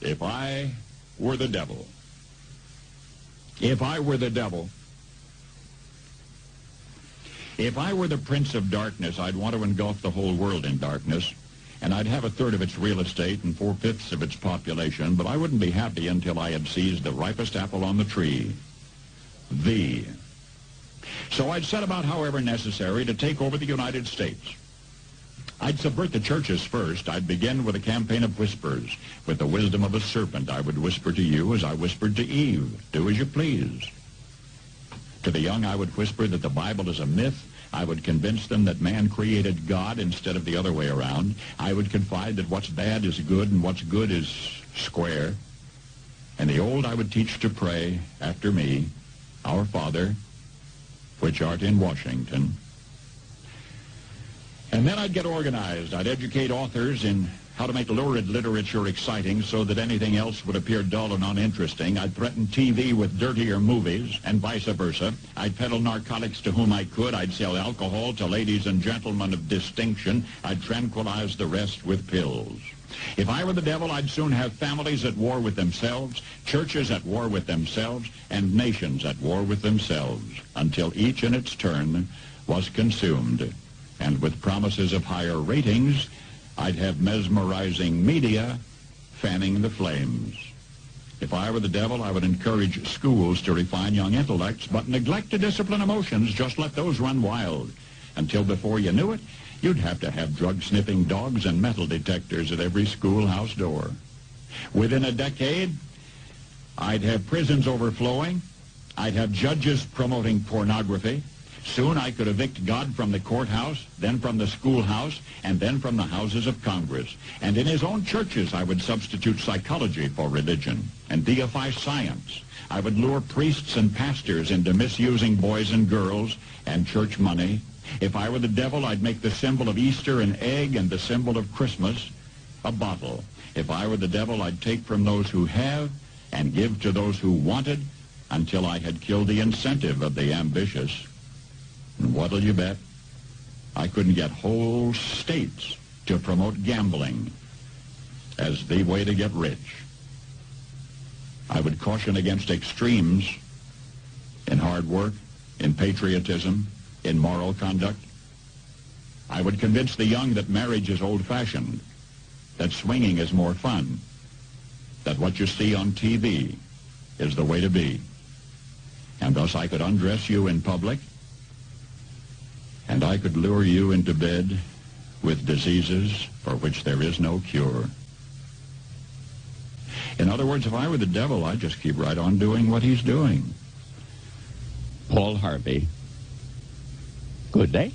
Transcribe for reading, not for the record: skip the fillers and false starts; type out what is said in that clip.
If I were the devil. If I were the devil. If I were the prince of darkness, I'd want to engulf the whole world in darkness, and I'd have a third of its real estate and 4/5 of its population, but I wouldn't be happy until I had seized the ripest apple on the tree. So I'd set about, however necessary, to take over the United States. I'd subvert the churches first. I'd begin with a campaign of whispers. With the wisdom of a serpent, I would whisper to you as I whispered to Eve, do as you please. To the young, I would whisper that the Bible is a myth. I would convince them that man created God instead of the other way around. I would confide that what's bad is good and what's good is square. And the old I would teach to pray after me, Our Father, which art in Washington. And then I'd get organized. I'd educate authors in how to make lurid literature exciting so that anything else would appear dull and uninteresting. I'd threaten TV with dirtier movies and vice versa. I'd peddle narcotics to whom I could. I'd sell alcohol to ladies and gentlemen of distinction. I'd tranquilize the rest with pills. If I were the devil, I'd soon have families at war with themselves, churches at war with themselves, and nations at war with themselves, until each in its turn was consumed. And with promises of higher ratings, I'd have mesmerizing media fanning the flames. If I were the devil, I would encourage schools to refine young intellects, but neglect to discipline emotions. Just let those run wild. Until before you knew it, you'd have to have drug-sniffing dogs and metal detectors at every schoolhouse door. Within a decade, I'd have prisons overflowing. I'd have judges promoting pornography. Soon I could evict God from the courthouse, then from the schoolhouse, and then from the houses of Congress. And in his own churches, I would substitute psychology for religion and deify science. I would lure priests and pastors into misusing boys and girls and church money. If I were the devil, I'd make the symbol of Easter an egg and the symbol of Christmas a bottle. If I were the devil, I'd take from those who have and give to those who wanted until I had killed the incentive of the ambitious. And what'll you bet? I couldn't get whole states to promote gambling as the way to get rich. I would caution against extremes in hard work, in patriotism, in moral conduct. I would convince the young that marriage is old-fashioned, that swinging is more fun, that what you see on TV is the way to be. And thus I could undress you in public, and I could lure you into bed with diseases for which there is no cure. In other words, if I were the devil, I'd just keep right on doing what he's doing. Paul Harvey. Good day.